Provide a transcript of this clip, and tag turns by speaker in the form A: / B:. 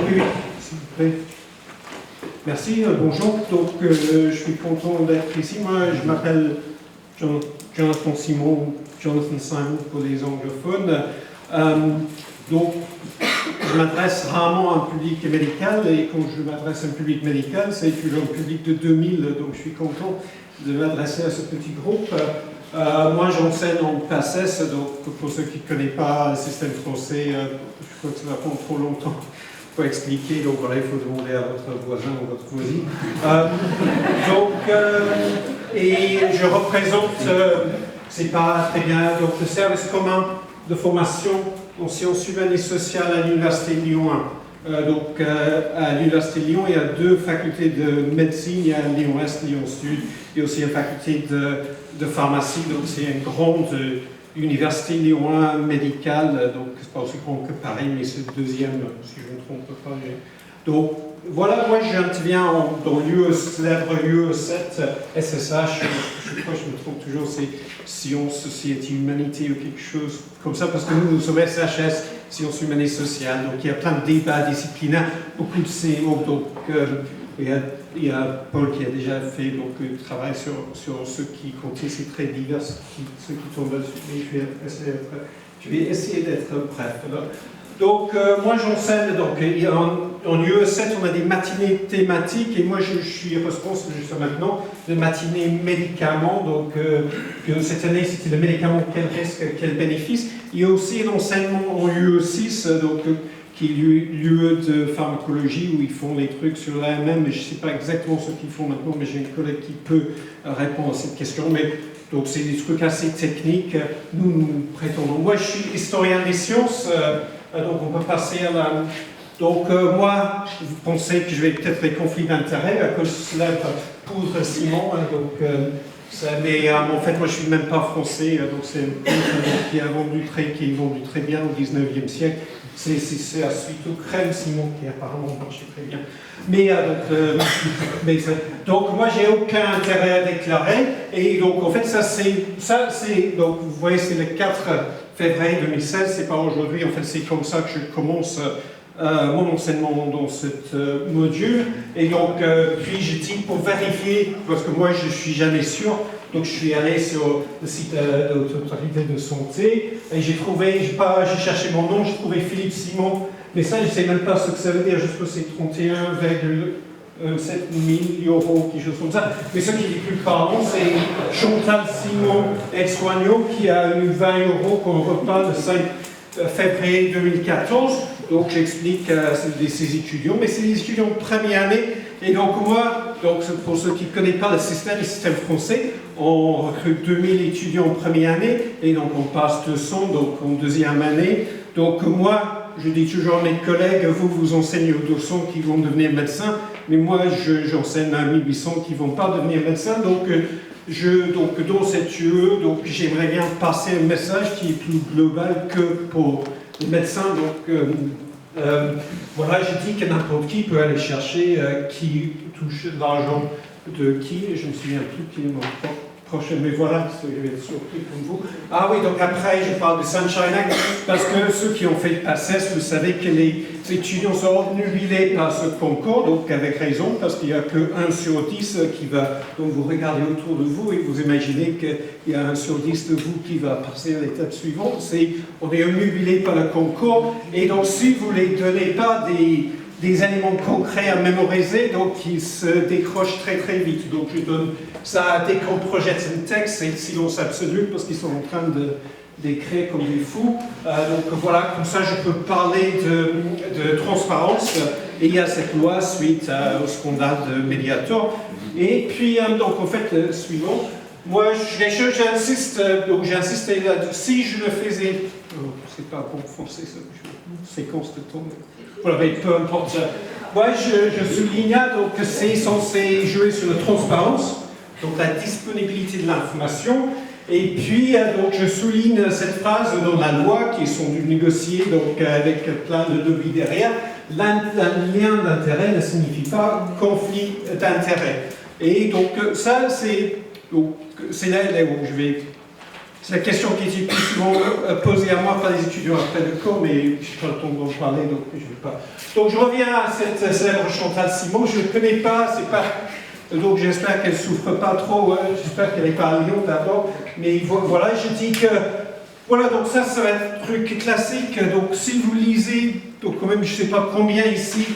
A: Oui, oui, s'il vous plaît. Merci, bonjour. Donc, je suis content d'être ici. Moi, je m'appelle Jonathan Simon pour les anglophones. Donc, je m'adresse rarement à un public médical, et quand je m'adresse à un public médical, c'est toujours un public de 2000, donc je suis content de m'adresser à ce petit groupe. Moi, j'enseigne en PACES, donc pour ceux qui ne connaissent pas le système français, je crois que ça va prendre trop longtemps pour expliquer, donc voilà, il faut demander à votre voisin ou votre voisine. Et je représente, c'est pas très bien, donc le service commun de formation en sciences humaines et sociales à l'Université Lyon 1. À l'Université Lyon, il y a deux facultés de médecine, il y a Lyon Est, Lyon Sud, et aussi une faculté de pharmacie, donc c'est une grande université Lyon 1 médicale, donc c'est pas aussi grand que Paris, mais c'est le deuxième, si je ne me trompe pas. Donc voilà, moi j'interviens dans l'UE, célèbre UE 7, SSH, je crois que je me trompe toujours, c'est Sciences, Société, Humanité ou quelque chose comme ça, parce que nous sommes SHS, Sciences Humaines et Sociales, donc il y a plein de débats disciplinaires, beaucoup de CO, donc il y a Paul qui a déjà fait le travail sur ce qui comptait, c'est très divers, ce qui tombe là-dessus, mais je vais essayer d'être bref. Donc, moi j'enseigne, en UE7, on a des matinées thématiques, et moi je suis responsable jusqu'à maintenant de matinées médicaments, donc cette année c'était le médicament, quel risque, quel bénéfice. Il y a aussi un enseignement en UE6, qui est l'UE de pharmacologie, où ils font les trucs sur l'AMM, mais je ne sais pas exactement ce qu'ils font maintenant, mais j'ai une collègue qui peut répondre à cette question. Donc c'est des trucs assez techniques, nous prétendons. Moi je suis historien des sciences, donc on peut passer à la... Donc moi, vous pensez que je vais peut-être des conflits d'intérêts à cause de cela, poudre ciment, mais en fait moi je suis même pas français, donc c'est une poudre qui est vendue très bien au 19e siècle. C'est la suite au crème ciment qui apparemment marchait très bien. Donc moi j'ai aucun intérêt à déclarer, et donc en fait donc vous voyez c'est le 4 février 2016, c'est pas aujourd'hui, en fait c'est comme ça que je commence mon enseignement dans cette module, et donc puis je dis pour vérifier, parce que moi je suis jamais sûr, donc je suis allé sur le site de l'autorité de santé, et j'ai cherché mon nom, j'ai trouvé Philippe Simon, mais ça je ne sais même pas ce que ça veut dire, je pense que c'est 31,7 000 €, quelque chose comme ça. Mais ce qui est plus parlant, c'est Chantal Simon ex-soignant qui a eu 20 € comme repas le 5 février 2014. Donc j'explique ces étudiants, mais c'est des étudiants de première année. Et donc moi, pour ceux qui ne connaissent pas le système français, on recrute 2000 étudiants en première année, et donc on passe 200 donc en deuxième année. Donc moi, je dis toujours à mes collègues, vous enseignez aux 200 qui vont devenir médecins, mais moi j'enseigne à 1800 qui ne vont pas devenir médecins. Donc dans cette UE, j'aimerais bien passer un message qui est plus global que pour les médecins. Voilà, je dis que n'importe qui peut aller chercher qui touche l'argent de qui, je ne me souviens plus qui est mon prochain, mais voilà, je vais être surpris comme vous. Ah oui, donc après je parle de Sunshine Act, parce que ceux qui ont fait le PACES, vous savez que les étudiants sont obnubilés par ce concours, donc avec raison, parce qu'il n'y a que 1 sur 10 qui va, donc vous regardez autour de vous et vous imaginez qu'il y a 1 sur 10 de vous qui va passer à l'étape suivante. On est obnubilé par le concours, et donc si vous ne les donnez pas des éléments concrets à mémoriser, donc ils se décrochent très très vite. Donc je donne ça dès qu'on projette un texte, c'est silence absolu parce qu'ils sont en train d'écrire comme des fous. Donc voilà, comme ça je peux parler de transparence. Et il y a cette loi suite au scandale de Mediator. Et puis donc en fait, suivant, moi j'insiste, donc j'ai insisté là-dessus, si je le faisais, c'est pas bon français ça, séquence de temps. Voilà, mais peu importe. Moi, je souligne donc que c'est censé jouer sur la transparence, donc la disponibilité de l'information. Et puis, donc, je souligne cette phrase dans la loi qui sont dû négocier donc, avec plein de lobbies derrière. Un lien d'intérêt ne signifie pas conflit d'intérêt. Et donc, ça, c'est là où je vais C'est la question qui est plus souvent posée à moi par les étudiants après le cours, mais je n'ai pas le temps d'en parler, donc je ne vais pas. Donc je reviens à cette célèbre Chantal Simon, je ne connais pas, c'est pas. Donc j'espère qu'elle ne souffre pas trop, j'espère qu'elle n'est pas à Lyon d'abord, mais voilà, je dis que. Voilà, donc ça va être un truc classique, donc si vous lisez, donc quand même je ne sais pas combien ici